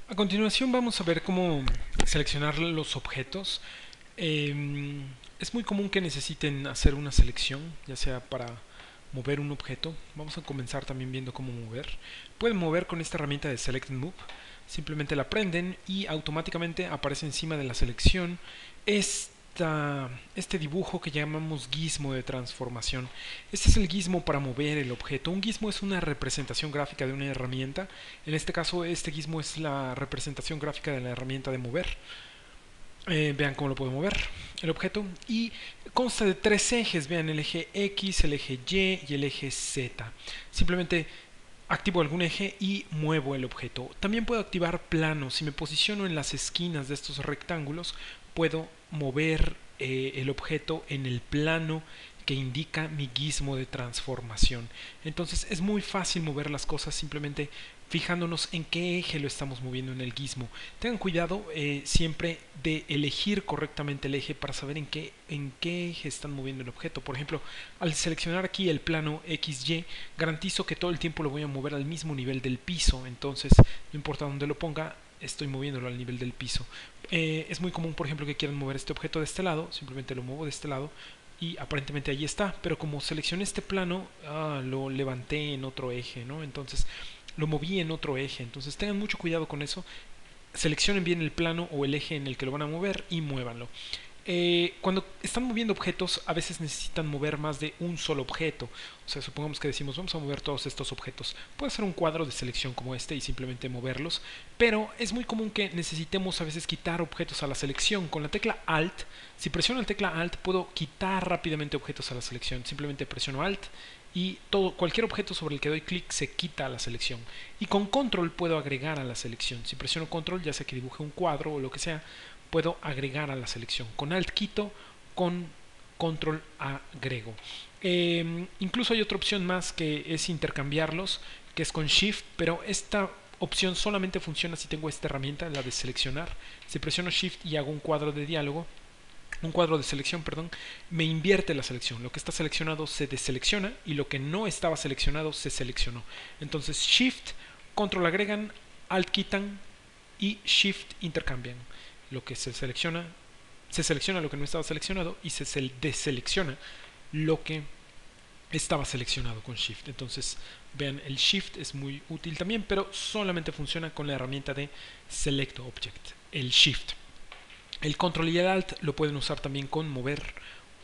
A continuación vamos a ver cómo seleccionar los objetos. Es muy común que necesiten hacer una selección, ya sea para mover un objeto. Vamos a comenzar también viendo cómo mover. Pueden mover con esta herramienta de Select and Move. Simplemente la prenden y automáticamente aparece encima de la selección este dibujo que llamamos gizmo de transformación. Este es el gizmo para mover el objeto. Un gizmo es una representación gráfica de una herramienta. En este caso, este gizmo es la representación gráfica de la herramienta de mover. Vean cómo lo puedo mover el objeto. Y consta de tres ejes. Vean el eje X, el eje Y y el eje Z. Simplemente activo algún eje y muevo el objeto. También puedo activar planos. Si me posiciono en las esquinas de estos rectángulos, puedo mover el objeto en el plano que indica mi gizmo de transformación. Entonces es muy fácil mover las cosas simplemente fijándonos en qué eje lo estamos moviendo en el gizmo. Tengan cuidado siempre de elegir correctamente el eje para saber en qué eje están moviendo el objeto. Por ejemplo, al seleccionar aquí el plano XY, garantizo que todo el tiempo lo voy a mover al mismo nivel del piso. Entonces, no importa dónde lo ponga, estoy moviéndolo al nivel del piso. Es muy común, por ejemplo, que quieran mover este objeto de este lado. Simplemente lo muevo de este lado y aparentemente ahí está, pero como seleccioné este plano, lo levanté en otro eje, ¿no? Entonces lo moví en otro eje. Entonces tengan mucho cuidado con eso. Seleccionen bien el plano o el eje en el que lo van a mover y muévanlo. Cuando están moviendo objetos, a veces necesitan mover más de un solo objeto. O sea, supongamos que decimos, vamos a mover todos estos objetos. Puede ser un cuadro de selección como este y simplemente moverlos, pero es muy común que necesitemos a veces quitar objetos a la selección. Con la tecla Alt, si presiono la tecla Alt, puedo quitar rápidamente objetos a la selección. Simplemente presiono Alt y cualquier objeto sobre el que doy clic se quita a la selección. Y con Control puedo agregar a la selección. Si presiono Control, ya sea que dibuje un cuadro o lo que sea, puedo agregar a la selección. Con Alt quito, con Control agrego. Incluso hay otra opción más que es intercambiarlos, que es con Shift, pero esta opción solamente funciona si tengo esta herramienta, la de seleccionar. Si presiono Shift y hago un cuadro de diálogo, un cuadro de selección, perdón, me invierte la selección. Lo que está seleccionado se deselecciona y lo que no estaba seleccionado se seleccionó. Entonces Shift, Control agregan, Alt quitan y Shift intercambian. Lo que se selecciona lo que no estaba seleccionado y se deselecciona lo que estaba seleccionado con Shift. Entonces, vean, el Shift es muy útil también, pero solamente funciona con la herramienta de Select Object, el Shift. El Control y el Alt lo pueden usar también con mover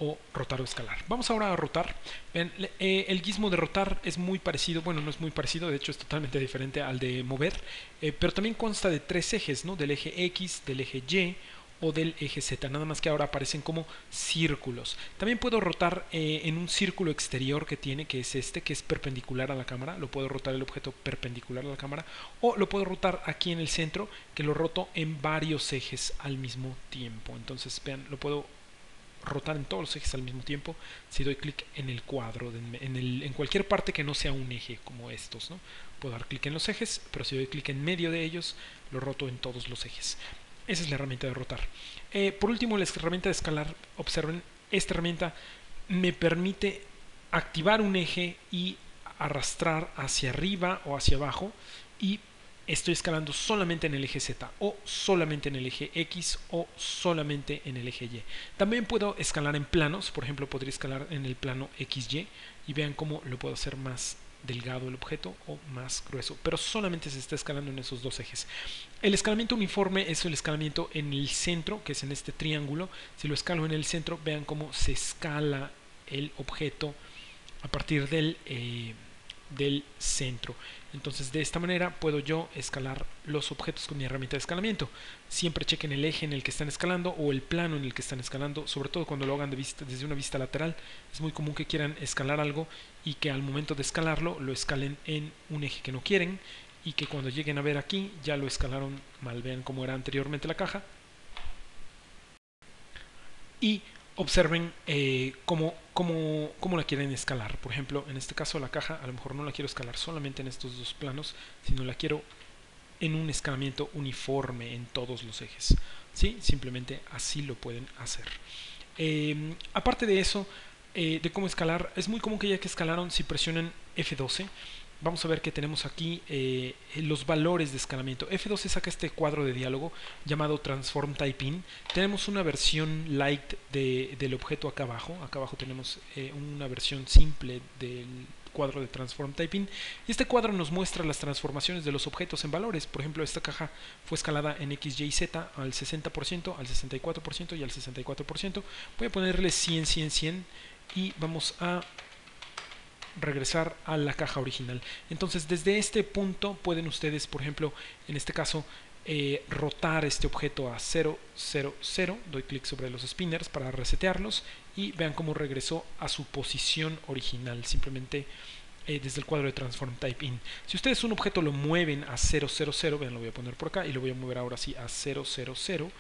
o rotar o escalar. Vamos ahora a rotar. Vean, el gizmo de rotar es muy parecido, bueno, no es muy parecido, de hecho es totalmente diferente al de mover, pero también consta de tres ejes, ¿no? Del eje X, del eje Y o del eje Z, nada más que ahora aparecen como círculos. También puedo rotar en un círculo exterior que tiene, que es este, que es perpendicular a la cámara. Lo puedo rotar el objeto perpendicular a la cámara, o lo puedo rotar aquí en el centro, que lo roto en varios ejes al mismo tiempo. Entonces, vean, lo puedo rotar en todos los ejes al mismo tiempo si doy clic en el cuadro, en cualquier parte que no sea un eje como estos, ¿no? Puedo dar clic en los ejes, pero si doy clic en medio de ellos, lo roto en todos los ejes. Esa es la herramienta de rotar. Por último, la herramienta de escalar. Observen, esta herramienta me permite activar un eje y arrastrar hacia arriba o hacia abajo, y estoy escalando solamente en el eje Z o solamente en el eje X o solamente en el eje Y. También puedo escalar en planos. Por ejemplo, podría escalar en el plano XY y vean cómo lo puedo hacer más delgado el objeto o más grueso, pero solamente se está escalando en esos dos ejes. El escalamiento uniforme es el escalamiento en el centro, que es en este triángulo. Si lo escalo en el centro, vean cómo se escala el objeto a partir del centro. Entonces, de esta manera puedo yo escalar los objetos con mi herramienta de escalamiento. Siempre chequen el eje en el que están escalando o el plano en el que están escalando, sobre todo cuando lo hagan desde una vista lateral. Es muy común que quieran escalar algo y que al momento de escalarlo lo escalen en un eje que no quieren, y que cuando lleguen a ver aquí ya lo escalaron mal. Vean cómo era anteriormente la caja y observen cómo la quieren escalar. Por ejemplo, en este caso la caja a lo mejor no la quiero escalar solamente en estos dos planos, sino la quiero en un escalamiento uniforme en todos los ejes. ¿Sí? Simplemente así lo pueden hacer. Aparte de eso, de cómo escalar, es muy común que ya que escalaron, si presionan F12, vamos a ver que tenemos aquí los valores de escalamiento. F12 saca este cuadro de diálogo llamado Transform Type In. Tenemos una versión light del objeto acá abajo. Acá abajo tenemos una versión simple del cuadro de Transform Type In, y este cuadro nos muestra las transformaciones de los objetos en valores. Por ejemplo, esta caja fue escalada en X, Y, Z al 60%, al 64% y al 64%. Voy a ponerle 100, 100, 100 y vamos a regresar a la caja original. Entonces, desde este punto pueden ustedes, por ejemplo, en este caso, rotar este objeto a 0, 0, 0. Doy clic sobre los spinners para resetearlos y vean cómo regresó a su posición original, simplemente desde el cuadro de Transform Type In. Si ustedes un objeto lo mueven a 0, 0, 0, vean, lo voy a poner por acá y lo voy a mover ahora sí a 0, 0, 0,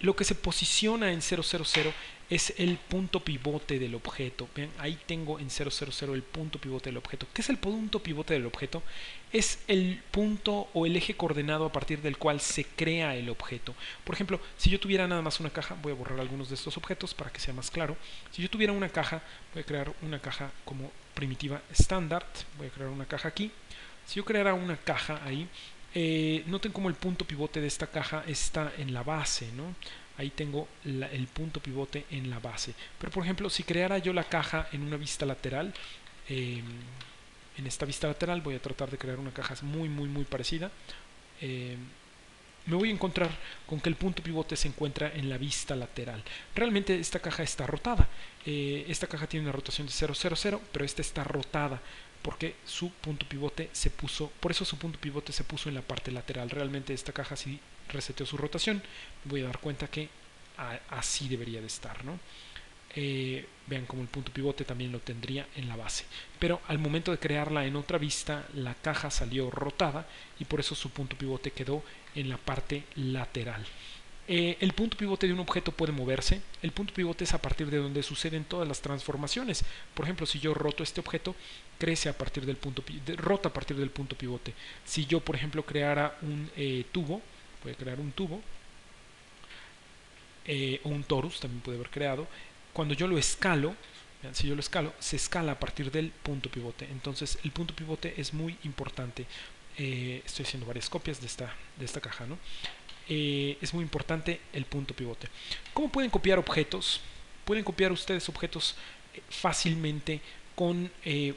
lo que se posiciona en 0, 0, 0 es el punto pivote del objeto. Vean, ahí tengo en 0, 0, 0 el punto pivote del objeto. ¿Qué es el punto pivote del objeto? Es el punto o el eje coordenado a partir del cual se crea el objeto. Por ejemplo, si yo tuviera nada más una caja, voy a borrar algunos de estos objetos para que sea más claro. Si yo tuviera una caja, voy a crear una caja como primitiva estándar. Voy a crear una caja aquí. Si yo creara una caja ahí, noten cómo el punto pivote de esta caja está en la base, ¿no? Ahí tengo el punto pivote en la base. Pero por ejemplo, si creara yo la caja en una vista lateral, en esta vista lateral voy a tratar de crear una caja muy parecida. Me voy a encontrar con que el punto pivote se encuentra en la vista lateral. Realmente esta caja está rotada. Esta caja tiene una rotación de 0, 0, 0, pero esta está rotada porque su punto pivote se puso, por eso su punto pivote se puso en la parte lateral. Realmente esta caja sí reseteó su rotación. Me voy a dar cuenta que así debería de estar, ¿no? Vean como el punto pivote también lo tendría en la base, pero al momento de crearla en otra vista la caja salió rotada y por eso su punto pivote quedó en la parte lateral. El punto pivote de un objeto puede moverse. El punto pivote es a partir de donde suceden todas las transformaciones. Por ejemplo, si yo roto este objeto, crece a partir del punto, rota a partir del punto pivote. Si yo, por ejemplo, creara un tubo, voy a crear un tubo, o un torus también puede haber creado. Cuando yo lo escalo, vean, si yo lo escalo, se escala a partir del punto pivote. Entonces el punto pivote es muy importante. Estoy haciendo varias copias de esta caja, ¿no? Es muy importante el punto pivote. ¿Cómo pueden copiar objetos? Pueden copiar ustedes objetos fácilmente con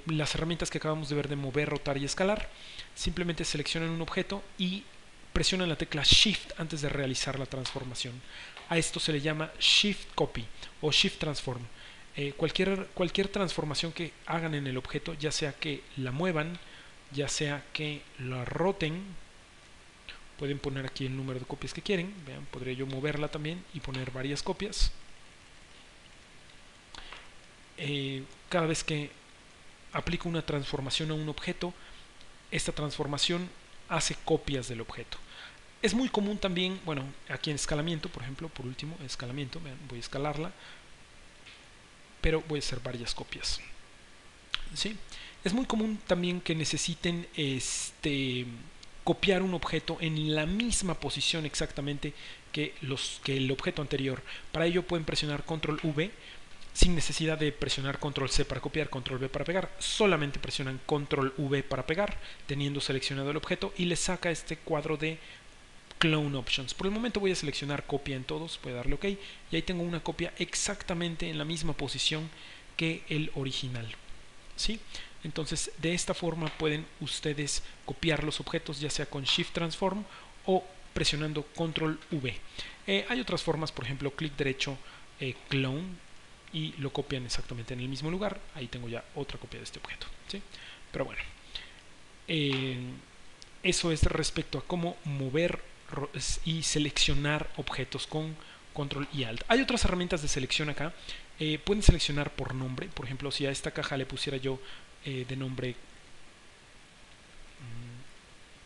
las herramientas que acabamos de ver de mover, rotar y escalar. Simplemente seleccionan un objeto y presionan la tecla Shift antes de realizar la transformación. A esto se le llama Shift Copy o Shift Transform. Cualquier transformación que hagan en el objeto, ya sea que la muevan, ya sea que la roten, pueden poner aquí el número de copias que quieren. Vean, podría yo moverla también y poner varias copias. Cada vez que aplico una transformación a un objeto, esta transformación hace copias del objeto. Es muy común también, bueno, aquí en escalamiento, por ejemplo, por último, escalamiento, vean, voy a escalarla, pero voy a hacer varias copias. ¿Sí? Es muy común también que necesiten copiar un objeto en la misma posición exactamente que el objeto anterior. Para ello pueden presionar Control V sin necesidad de presionar Control C para copiar, Control V para pegar. Solamente presionan Control V para pegar, teniendo seleccionado el objeto, y les saca este cuadro de Clone Options. Por el momento voy a seleccionar copia en todos, voy a darle OK, y ahí tengo una copia exactamente en la misma posición que el original. ¿Sí? Entonces, de esta forma pueden ustedes copiar los objetos, ya sea con Shift Transform o presionando Control V. Hay otras formas, por ejemplo, clic derecho, Clone, y lo copian exactamente en el mismo lugar. Ahí tengo ya otra copia de este objeto. ¿Sí? Pero bueno, eso es respecto a cómo mover y seleccionar objetos con Control y Alt. Hay otras herramientas de selección acá. Pueden seleccionar por nombre. Por ejemplo, si a esta caja le pusiera yo de nombre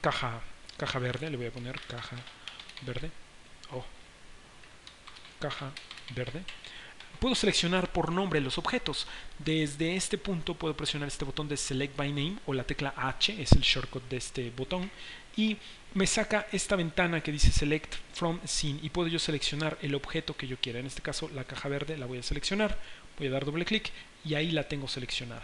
caja verde, le voy a poner caja verde. Caja verde. Puedo seleccionar por nombre los objetos. Desde este punto puedo presionar este botón de Select by Name o la tecla H, es el shortcut de este botón, y me saca esta ventana que dice Select from Scene y puedo yo seleccionar el objeto que yo quiera. En este caso la caja verde la voy a seleccionar, voy a dar doble clic y ahí la tengo seleccionada.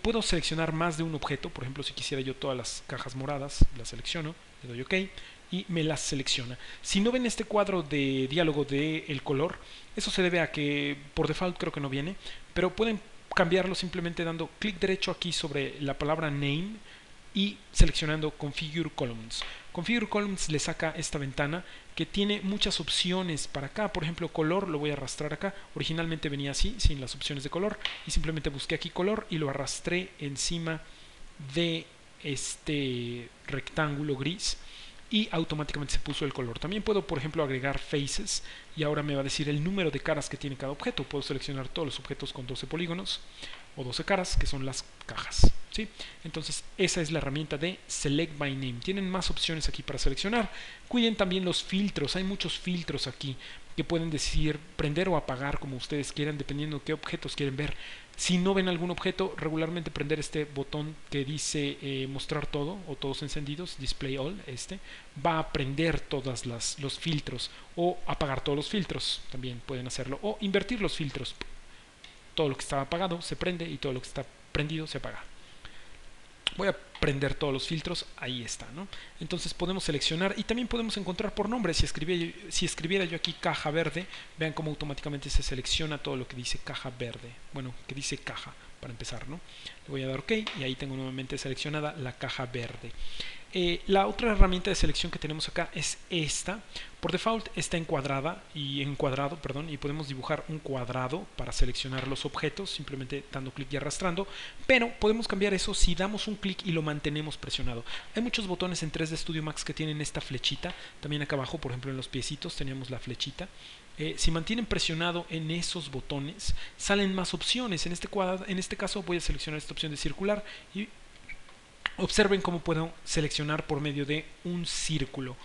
Puedo seleccionar más de un objeto, por ejemplo si quisiera yo todas las cajas moradas, las selecciono, le doy OK y me las selecciona. Si no ven este cuadro de diálogo del color, eso se debe a que por default creo que no viene, pero pueden cambiarlo simplemente dando clic derecho aquí sobre la palabra Name y seleccionando Configure Columns. Configure Columns le saca esta ventana que tiene muchas opciones para acá. Por ejemplo, color lo voy a arrastrar acá. Originalmente venía así, sin las opciones de color, y simplemente busqué aquí color y lo arrastré encima de este rectángulo gris y automáticamente se puso el color. También puedo, por ejemplo, agregar faces y ahora me va a decir el número de caras que tiene cada objeto. Puedo seleccionar todos los objetos con 12 polígonos o 12 caras, que son las cajas, ¿sí? Entonces esa es la herramienta de Select by Name. Tienen más opciones aquí para seleccionar. Cuiden también los filtros, hay muchos filtros aquí que pueden decir prender o apagar como ustedes quieran, dependiendo de qué objetos quieren ver. Si no ven algún objeto, regularmente prender este botón que dice mostrar todo o todos encendidos, display all, va a prender todos los filtros, o apagar todos los filtros, también pueden hacerlo, o invertir los filtros. Todo lo que está apagado se prende y todo lo que está prendido se apaga. Voy a prender todos los filtros, ahí está, ¿no? Entonces podemos seleccionar y también podemos encontrar por nombre. Si escribiera yo aquí caja verde, vean cómo automáticamente se selecciona todo lo que dice caja verde. Bueno, que dice caja, para empezar, ¿no? Le voy a dar OK y ahí tengo nuevamente seleccionada la caja verde. La otra herramienta de selección que tenemos acá es esta. Por default está encuadrado, y podemos dibujar un cuadrado para seleccionar los objetos simplemente dando clic y arrastrando, pero podemos cambiar eso si damos un clic y lo mantenemos presionado. Hay muchos botones en 3D Studio Max que tienen esta flechita, también acá abajo, por ejemplo en los piecitos teníamos la flechita. Si mantienen presionado en esos botones salen más opciones. En este caso voy a seleccionar esta opción de circular y observen cómo puedo seleccionar por medio de un círculo.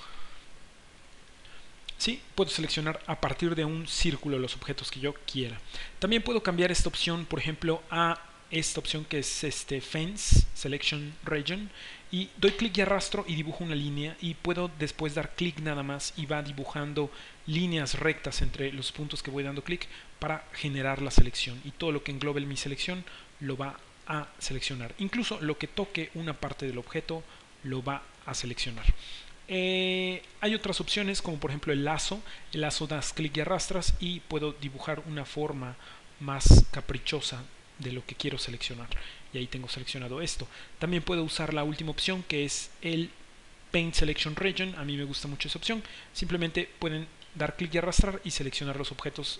Sí, puedo seleccionar a partir de un círculo los objetos que yo quiera. También puedo cambiar esta opción, por ejemplo, a esta opción que es Fence Selection Region, y doy clic y arrastro y dibujo una línea, y puedo después dar clic nada más y va dibujando líneas rectas entre los puntos que voy dando clic para generar la selección, y todo lo que englobe mi selección lo va a seleccionar. Incluso lo que toque una parte del objeto lo va a seleccionar. Hay otras opciones como por ejemplo el lazo. El lazo das clic y arrastras y puedo dibujar una forma más caprichosa de lo que quiero seleccionar, y ahí tengo seleccionado esto. También puedo usar la última opción que es el Paint Selection Region. A mí me gusta mucho esa opción. Simplemente pueden dar clic y arrastrar y seleccionar los objetos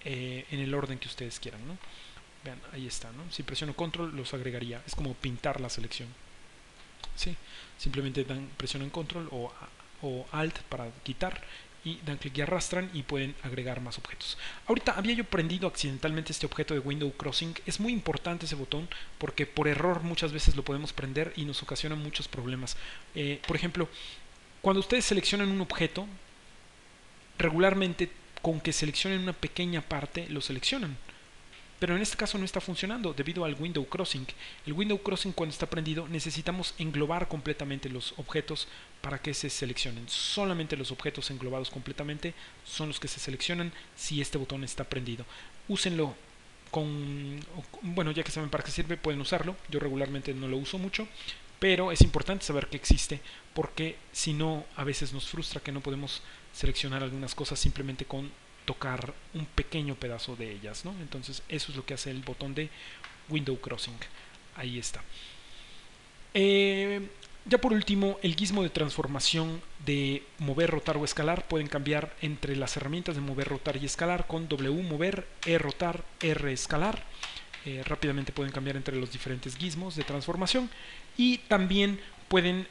en el orden que ustedes quieran, ¿no? Vean, ahí está, ¿no? Si presiono control los agregaría. Es como pintar la selección. ¿Sí? Simplemente presionan control o alt para quitar y dan clic y arrastran y pueden agregar más objetos. Ahorita había yo prendido accidentalmente este objeto de Window Crossing. Es muy importante ese botón porque por error muchas veces lo podemos prender y nos ocasiona muchos problemas. Por ejemplo, cuando ustedes seleccionan un objeto, regularmente con que seleccionen una pequeña parte lo seleccionan, pero en este caso no está funcionando debido al Window Crossing. El Window Crossing, cuando está prendido, necesitamos englobar completamente los objetos para que se seleccionen. Solamente los objetos englobados completamente son los que se seleccionan si este botón está prendido. Úsenlo bueno, ya que saben para qué sirve, pueden usarlo. Yo regularmente no lo uso mucho, pero es importante saber que existe, porque si no, a veces nos frustra que no podemos seleccionar algunas cosas simplemente con tocar un pequeño pedazo de ellas, ¿no? Entonces eso es lo que hace el botón de Window Crossing. Ahí está. Ya por último, el gizmo de transformación de mover, rotar o escalar. Pueden cambiar entre las herramientas de mover, rotar y escalar con W mover, E rotar, R escalar. Rápidamente pueden cambiar entre los diferentes gizmos de transformación, y también pueden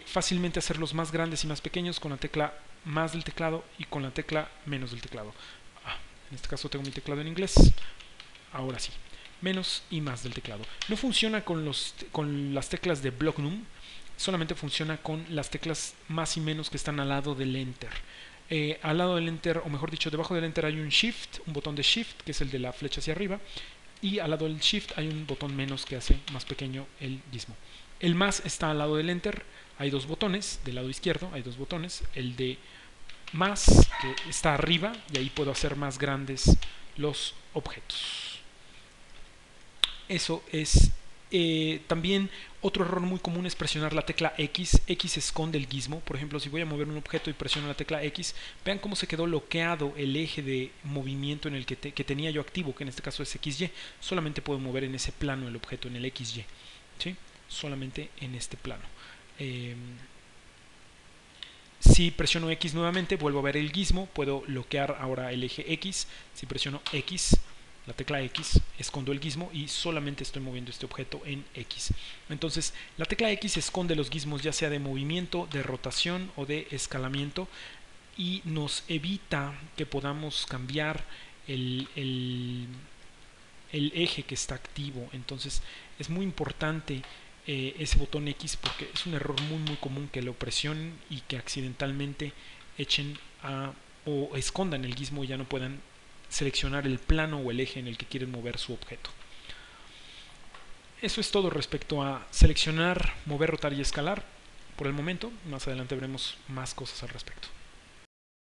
fácilmente hacerlos más grandes y más pequeños con la tecla más del teclado y con la tecla menos del teclado. En este caso tengo mi teclado en inglés. Ahora sí, menos y más del teclado. No funciona con las teclas de Block Num, solamente funciona con las teclas más y menos que están al lado del Enter. Al lado del Enter, o mejor dicho, debajo del Enter hay un Shift, un botón de Shift, que es el de la flecha hacia arriba, y al lado del Shift hay un botón menos que hace más pequeño el gizmo. El más está al lado del Enter. Hay dos botones, del lado izquierdo hay dos botones. El de más, que está arriba, y ahí puedo hacer más grandes los objetos. Eso es también otro error muy común es presionar la tecla X. X esconde el gizmo. Por ejemplo, si voy a mover un objeto y presiono la tecla X, vean cómo se quedó bloqueado el eje de movimiento en el que tenía yo activo, que en este caso es XY. Solamente puedo mover en ese plano el objeto, en el XY, ¿sí? Solamente en este plano. Si presiono X nuevamente, vuelvo a ver el gizmo. Puedo bloquear ahora el eje X. Si presiono X, la tecla X, escondo el gizmo y solamente estoy moviendo este objeto en X. Entonces, la tecla X esconde los gizmos ya sea de movimiento, de rotación o de escalamiento, y nos evita que podamos cambiar el eje que está activo. Entonces, es muy importante ese botón X, porque es un error muy común que lo presionen y que accidentalmente echen o escondan el gizmo y ya no puedan seleccionar el plano o el eje en el que quieren mover su objeto. Eso es todo respecto a seleccionar, mover, rotar y escalar por el momento. Más adelante veremos más cosas al respecto.